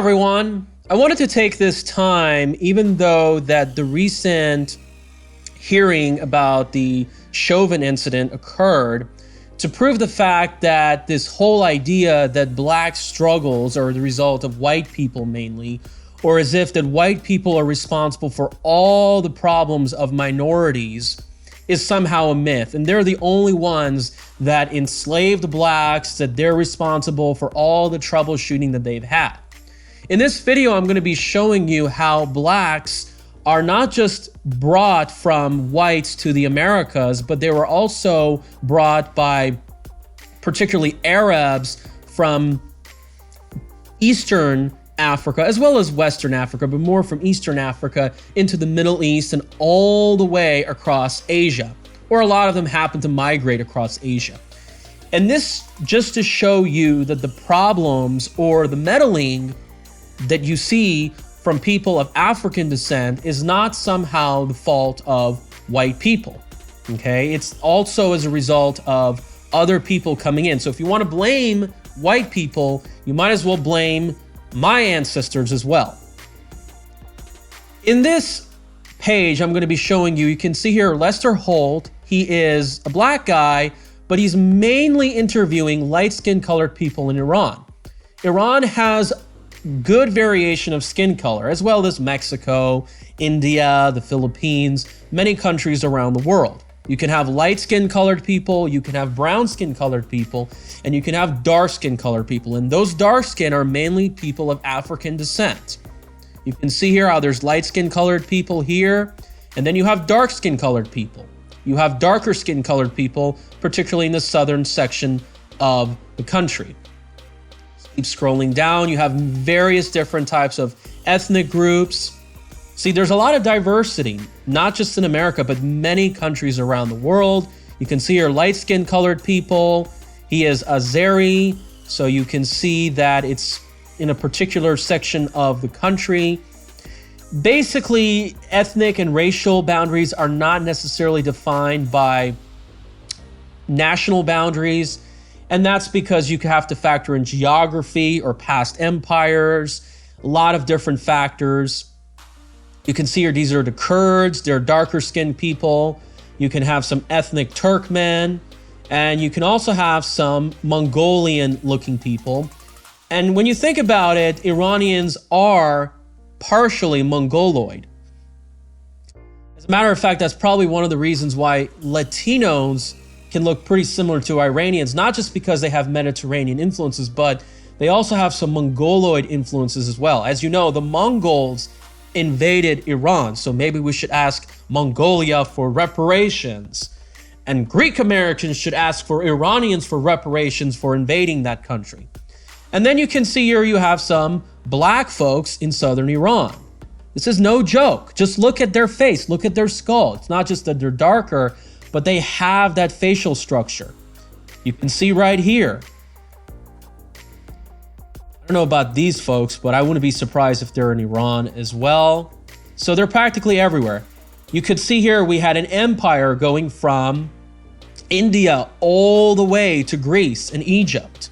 everyone. I wanted to take this time, even though that the recent hearing about the Chauvin incident occurred, to prove the fact that this whole idea that black struggles are the result of white people mainly, or as if that white people are responsible for all the problems of minorities, is somehow a myth. And they're the only ones that enslaved blacks, that they're responsible for all the troubleshooting that they've had. In this video, I'm going to be showing you how blacks are not just brought from whites to the Americas, but they were also brought by particularly Arabs from Eastern Africa, as well as Western Africa, but more from Eastern Africa into the Middle East and all the way across Asia, or a lot of them happen to migrate across Asia. And this just to show you that the problems or the meddling that you see from people of African descent is not somehow the fault of white people, okay? It's also as a result of other people coming in. So if you want to blame white people, you might as well blame my ancestors as well. In this page, I'm going to be showing you, you can see here Lester Holt. He is a black guy, but he's mainly interviewing light-skinned colored people in Iran. Iran has good variation of skin color, as well as Mexico, India, the Philippines, many countries around the world. You can have light-skinned colored people, you can have brown-skinned colored people, and you can have dark-skinned colored people. And those dark skin are mainly people of African descent. You can see here how there's light-skinned colored people here, and then you have dark-skinned colored people. You have darker skin colored people, particularly in the southern section of the country. Keep scrolling down, you have various different types of ethnic groups. See, there's a lot of diversity, not just in America, but many countries around the world. You can see here light-skinned colored people. He is Azeri, so you can see that it's in a particular section of the country. Basically, ethnic and racial boundaries are not necessarily defined by national boundaries. And that's because you have to factor in geography or past empires, a lot of different factors. You can see here, these are the Kurds, they're darker skinned people. You can have some ethnic Turkmen, and you can also have some Mongolian looking people. And when you think about it, Iranians are partially Mongoloid. As a matter of fact, that's probably one of the reasons why Latinos can look pretty similar to Iranians, not just because they have Mediterranean influences, but they also have some Mongoloid influences as well. As you know, the Mongols invaded Iran, so maybe we should ask Mongolia for reparations. And Greek Americans should ask for Iranians for reparations for invading that country. And then you can see here you have some black folks in southern Iran. This is no joke. Just look at their face, look at their skull. It's not just that they're darker, but they have that facial structure. You can see right here. I don't know about these folks, but I wouldn't be surprised if they're in Iran as well. So they're practically everywhere. You could see here we had an empire going from India all the way to Greece and Egypt.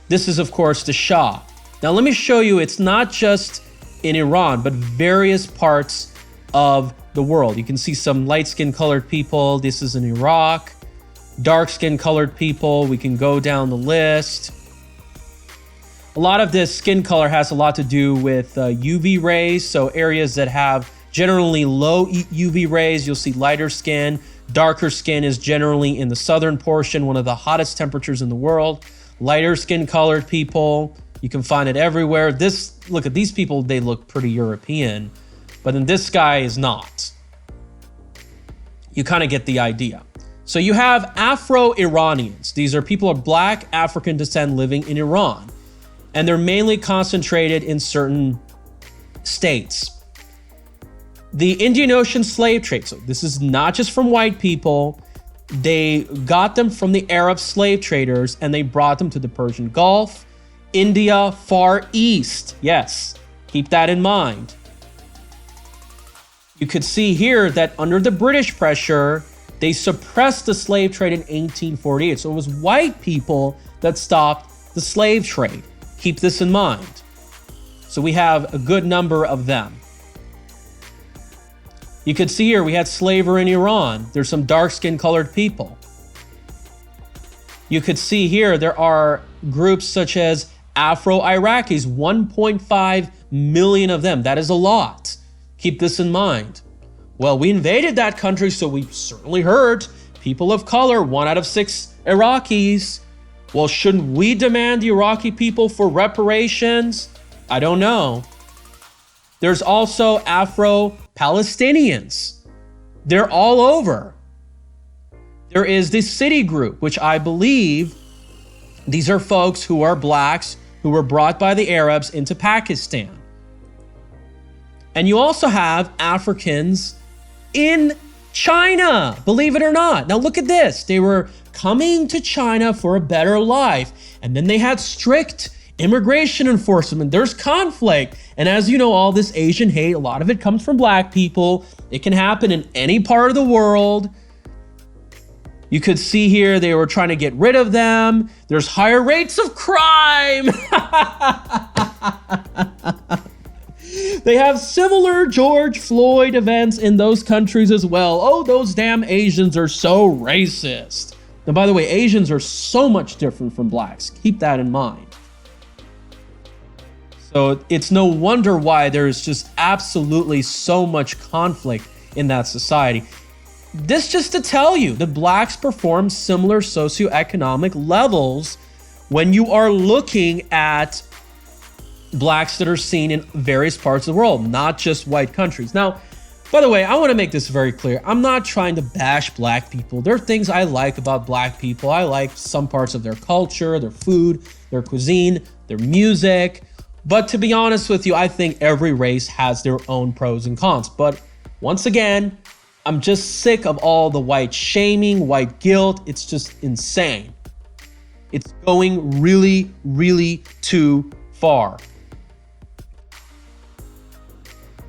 This is, of course, the Shah. Now let me show you, it's not just in Iran, but various parts of the world. You can see some light-skinned colored people. This is in Iraq. Dark-skinned colored people. We can go down the list. A lot of this skin color has a lot to do with UV rays. So areas that have generally low UV rays, you'll see lighter skin. Darker skin is generally in the southern portion, one of the hottest temperatures in the world. Lighter skin colored people, you can find it everywhere. Look at these people, they look pretty European. But then this guy is not. You kind of get the idea. So you have Afro-Iranians. These are people of black African descent living in Iran. And they're mainly concentrated in certain states. The Indian Ocean slave trade. So this is not just from white people. They got them from the Arab slave traders and they brought them to the Persian Gulf, India, Far East. Yes, keep that in mind. You could see here that under the British pressure, they suppressed the slave trade in 1848. So it was white people that stopped the slave trade. Keep this in mind. So we have a good number of them. You could see here we had slavery in Iran. There's some dark-skinned colored people. You could see here there are groups such as Afro-Iraqis, 1.5 million of them. That is a lot. Keep this in mind. Well, we invaded that country, so we certainly hurt people of color, 1 out of 6 Iraqis. Well, shouldn't we demand the Iraqi people for reparations? I don't know. There's also Afro-Palestinians. They're all over. There is the City Group, which I believe these are folks who are blacks who were brought by the Arabs into Pakistan. And you also have Africans in China, believe it or not. Now look at this. They were coming to China for a better life, and then they had strict immigration enforcement. There's conflict. And as you know, all this Asian hate, a lot of it comes from black people. It can happen in any part of the world. You could see here they were trying to get rid of them. There's higher rates of crime. They have similar George Floyd events in those countries as well. Oh, those damn Asians are so racist. And by the way, Asians are so much different from blacks. Keep that in mind. So it's no wonder why there's just absolutely so much conflict in that society. This just to tell you that blacks perform similar socioeconomic levels when you are looking at blacks that are seen in various parts of the world, not just white countries. Now, by the way, I want to make this very clear. I'm not trying to bash black people. There are things I like about black people. I like some parts of their culture, their food, their cuisine, their music. But to be honest with you, I think every race has their own pros and cons. But once again, I'm just sick of all the white shaming, white guilt. It's just insane. It's going really, really too far.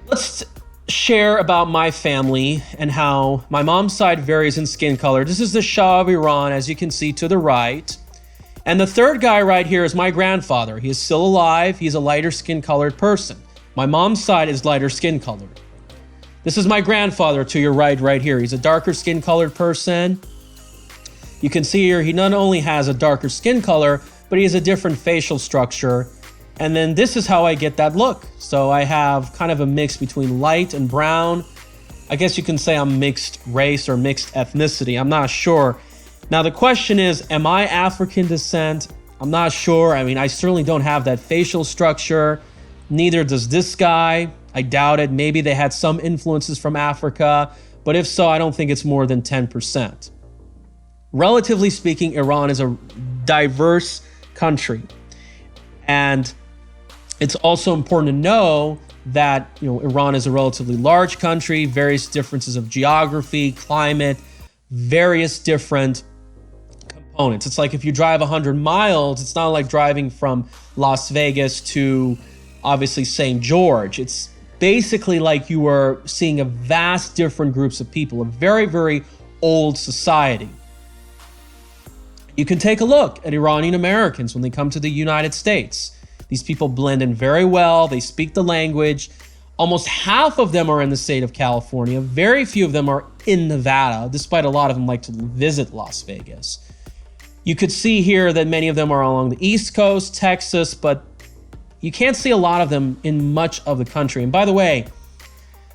Let's share about my family and how my mom's side varies in skin color. This is the Shah of Iran, as you can see to the right. And the third guy right here is my grandfather. He is still alive. He's a lighter skin colored person. My mom's side is lighter skin colored. This is my grandfather to your right here. He's a darker skin colored person. You can see here he not only has a darker skin color, but he has a different facial structure. And then this is how I get that look. So I have kind of a mix between light and brown. I guess you can say I'm mixed race or mixed ethnicity. I'm not sure. Now the question is, am I African descent? I'm not sure. I mean, I certainly don't have that facial structure. Neither does this guy. I doubt it. Maybe they had some influences from Africa, but if so, I don't think it's more than 10%. Relatively speaking, Iran is a diverse country. And it's also important to know that, Iran is a relatively large country, various differences of geography, climate, various different components. It's like if you drive 100 miles, it's not like driving from Las Vegas to obviously St. George. It's basically like you are seeing a vast different groups of people, a very, very old society. You can take a look at Iranian Americans when they come to the United States. These people blend in very well. They speak the language. Almost half of them are in the state of California. Very few of them are in Nevada, despite a lot of them like to visit Las Vegas. You could see here that many of them are along the East Coast, Texas, but you can't see a lot of them in much of the country. And by the way,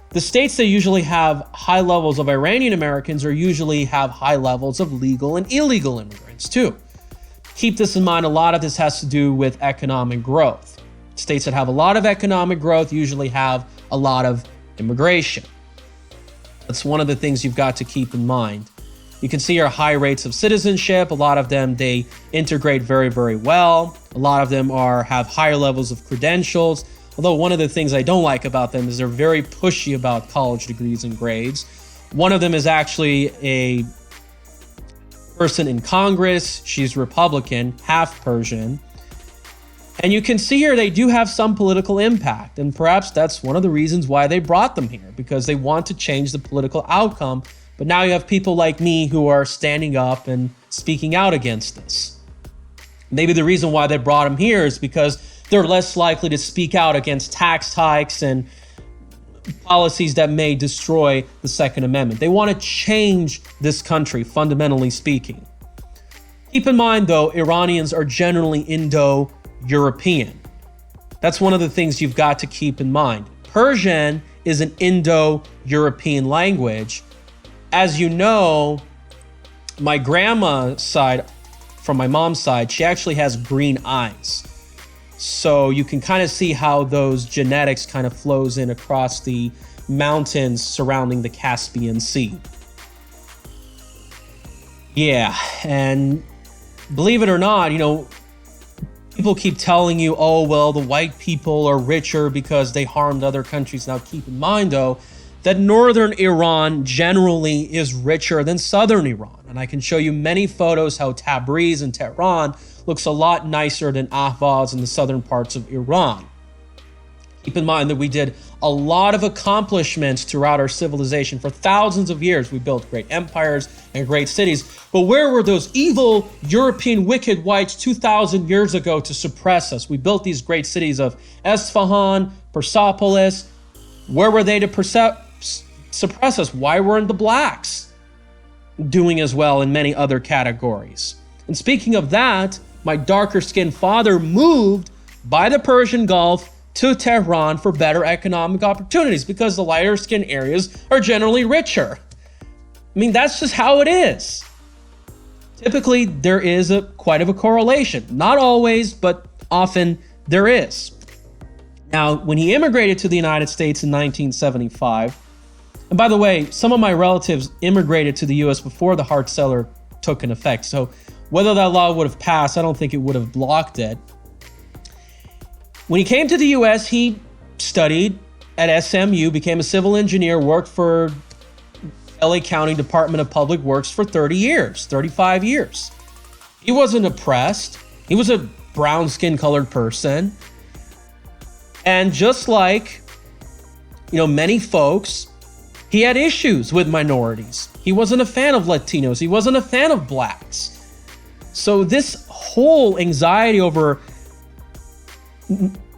the states that usually have high levels of Iranian Americans usually have high levels of legal and illegal immigrants too. Keep this in mind, a lot of this has to do with economic growth. States that have a lot of economic growth usually have a lot of immigration. That's one of the things you've got to keep in mind. You can see our high rates of citizenship. A lot of them, they integrate very, very well. A lot of them have higher levels of credentials. Although one of the things I don't like about them is they're very pushy about college degrees and grades. One of them is actually a person in Congress. She's Republican, half Persian. And you can see here they do have some political impact. And perhaps that's one of the reasons why they brought them here, because they want to change the political outcome. But now you have people like me who are standing up and speaking out against this. Maybe the reason why they brought them here is because they're less likely to speak out against tax hikes and policies that may destroy the Second Amendment. They want to change this country, fundamentally speaking. Keep in mind, though, Iranians are generally Indo-European. That's one of the things you've got to keep in mind. Persian is an Indo-European language. As you know, my grandma's side, from my mom's side, she actually has green eyes. So you can kind of see how those genetics kind of flows in across the mountains surrounding the Caspian Sea. Yeah, and believe it or not, people keep telling you, oh, well, the white people are richer because they harmed other countries. Now, keep in mind, though, that northern Iran generally is richer than southern Iran. And I can show you many photos how Tabriz and Tehran looks a lot nicer than Ahvaz in the southern parts of Iran. Keep in mind that we did a lot of accomplishments throughout our civilization. For thousands of years, we built great empires and great cities. But where were those evil European wicked whites 2,000 years ago to suppress us? We built these great cities of Esfahan, Persepolis. Where were they to suppress us? Why weren't the blacks doing as well in many other categories? And speaking of that, my darker-skinned father moved by the Persian Gulf to Tehran for better economic opportunities because the lighter-skinned areas are generally richer. I mean, that's just how it is. Typically, there is quite of a correlation. Not always, but often there is. Now, when he immigrated to the United States in 1975, and by the way, some of my relatives immigrated to the U.S. before the Hart-Celler took an effect. So whether that law would have passed, I don't think it would have blocked it. When he came to the U.S., he studied at SMU, became a civil engineer, worked for LA County Department of Public Works for 30 years, 35 years. He wasn't oppressed. He was a brown skin colored person. And just like, many folks, he had issues with minorities. He wasn't a fan of Latinos. He wasn't a fan of blacks. So this whole anxiety over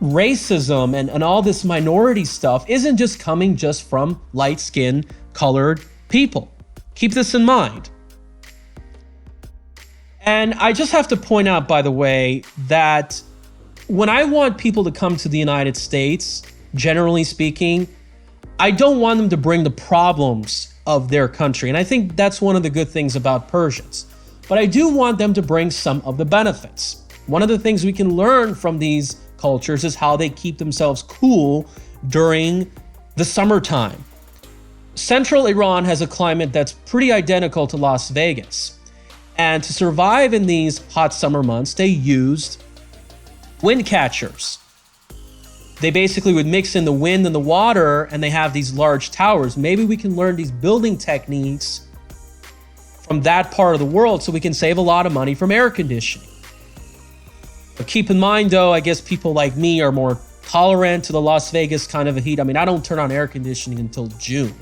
racism and all this minority stuff isn't just coming just from light-skinned colored people. Keep this in mind. And I just have to point out, by the way, that when I want people to come to the United States, generally speaking, I don't want them to bring the problems of their country. And I think that's one of the good things about Persians. But I do want them to bring some of the benefits. One of the things we can learn from these cultures is how they keep themselves cool during the summertime. Central Iran has a climate that's pretty identical to Las Vegas. And to survive in these hot summer months, they used wind catchers. They basically would mix in the wind and the water, and they have these large towers. Maybe we can learn these building techniques from that part of the world so we can save a lot of money from air conditioning. But keep in mind, though, I guess people like me are more tolerant to the Las Vegas kind of a heat. I mean, I don't turn on air conditioning until June.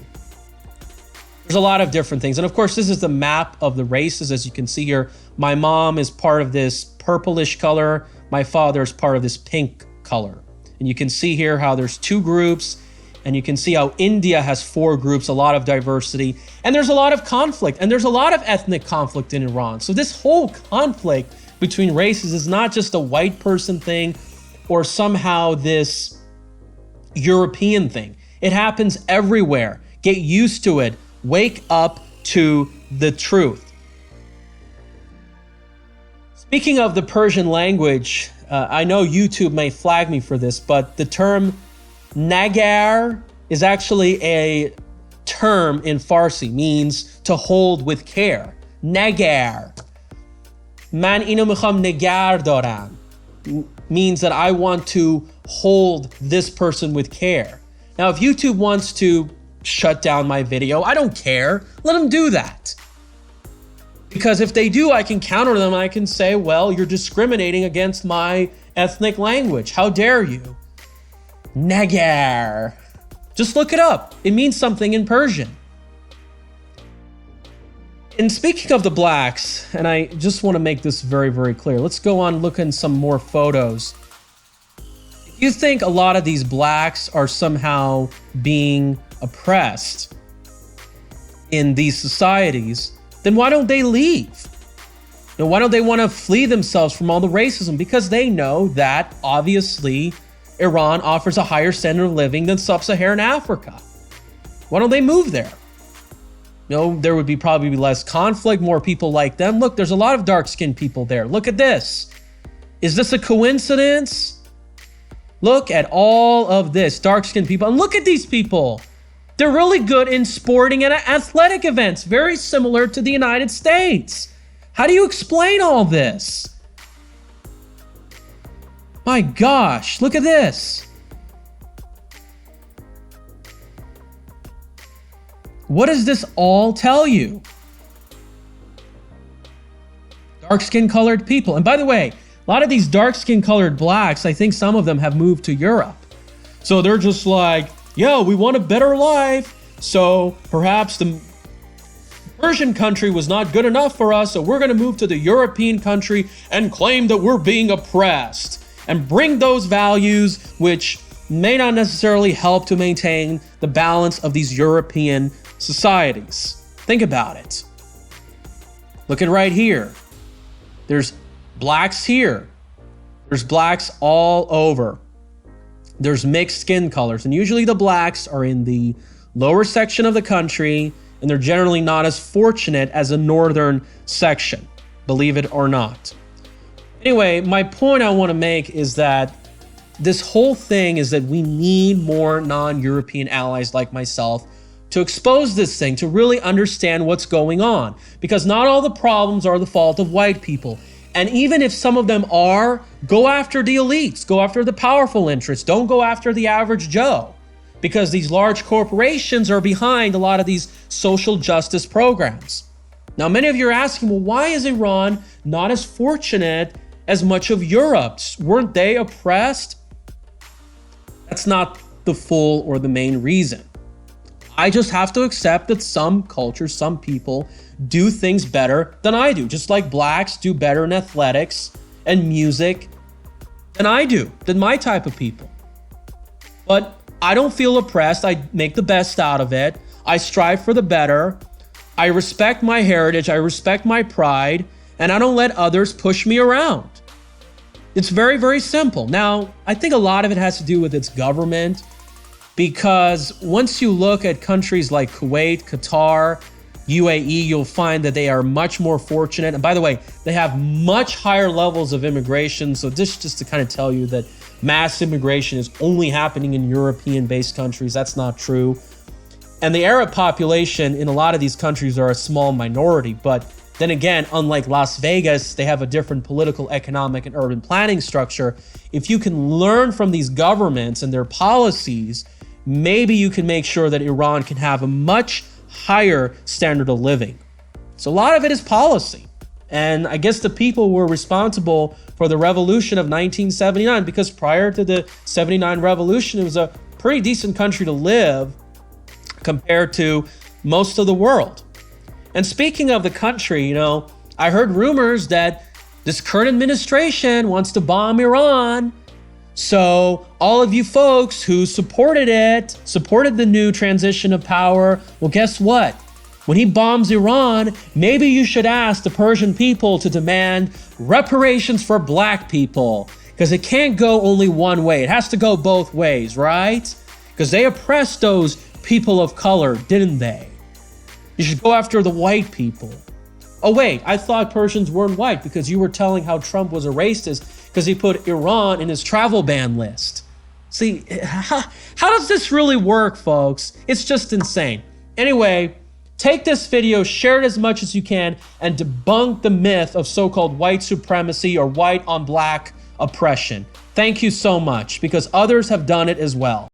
There's a lot of different things. And of course, this is the map of the races. As you can see here, my mom is part of this purplish color. My father is part of this pink color. And you can see here how there's two groups. And you can see how India has 4 groups, a lot of diversity. And there's a lot of conflict. And there's a lot of ethnic conflict in Iran. So this whole conflict between races is not just a white person thing or somehow this European thing. It happens everywhere. Get used to it. Wake up to the truth. Speaking of the Persian language, I know YouTube may flag me for this, but the term nagar is actually a term in Farsi, means to hold with care. Nagar. Man ino mikham nagar daram means that I want to hold this person with care. Now, if YouTube wants to shut down my video, I don't care. Let them do that. Because if they do, I can counter them. I can say, well, you're discriminating against my ethnic language. How dare you? Nagar. Just look it up. It means something in Persian. And speaking of the blacks, and I just want to make this very, very clear. Let's go on looking some more photos. you think a lot of these blacks are somehow being oppressed in these societies, then why don't they leave? Now, why don't they want to flee themselves from all the racism? Because they know that, obviously, Iran offers a higher standard of living than sub-Saharan Africa. Why don't they move there? There would probably be less conflict, more people like them. Look, there's a lot of dark-skinned people there. Look at this. Is this a coincidence? Look at all of this, dark-skinned people. And look at these people. They're really good in sporting and athletic events, very similar to the United States. How do you explain all this? My gosh, look at this. What does this all tell you? Dark-skin colored people. And by the way, a lot of these dark-skin colored blacks, I think some of them have moved to Europe. So they're just like, yeah, we want a better life. So perhaps the Persian country was not good enough for us, so we're going to move to the European country and claim that we're being oppressed and bring those values which may not necessarily help to maintain the balance of these European societies. Think about it. Look at right here. There's blacks here. There's blacks all over. There's mixed skin colors, and usually the blacks are in the lower section of the country, and they're generally not as fortunate as a northern section, believe it or not. Anyway, my point I want to make is that this whole thing is that we need more non-European allies like myself to expose this thing, to really understand what's going on. Because not all the problems are the fault of white people. And even if some of them are, go after the elites, go after the powerful interests, don't go after the average Joe. Because these large corporations are behind a lot of these social justice programs. Now, many of you are asking, well, why is Iran not as fortunate as much of Europe? Weren't they oppressed? That's not the full or the main reason. I just have to accept that some cultures, some people do things better than I do. Just like blacks do better in athletics and music than I do, than my type of people. But I don't feel oppressed. I make the best out of it. I strive for the better. I respect my heritage. I respect my pride. And I don't let others push me around. It's very, very simple. Now, I think a lot of it has to do with its government, because once you look at countries like Kuwait, Qatar, UAE, you'll find that they are much more fortunate. And by the way, they have much higher levels of immigration. So this just to kind of tell you that mass immigration is only happening in European-based countries. That's not true. And the Arab population in a lot of these countries are a small minority. But then again, unlike Las Vegas, they have a different political, economic, and urban planning structure. If you can learn from these governments and their policies, maybe you can make sure that Iran can have a much higher standard of living. So a lot of it is policy. And I guess the people were responsible for the revolution of 1979, because prior to the 79 revolution, it was a pretty decent country to live compared to most of the world. And speaking of the country, I heard rumors that this current administration wants to bomb Iran. So all of you folks who supported the new transition of power, well, guess what? When he bombs Iran, maybe you should ask the Persian people to demand reparations for black people, because it can't go only one way. It has to go both ways, right? Because they oppressed those people of color, didn't they? You should go after the white people. Oh, wait, I thought Persians weren't white because you were telling how Trump was a racist because he put Iran in his travel ban list. See, how does this really work, folks? It's just insane. Anyway, take this video, share it as much as you can, and debunk the myth of so-called white supremacy or white on black oppression. Thank you so much, because others have done it as well.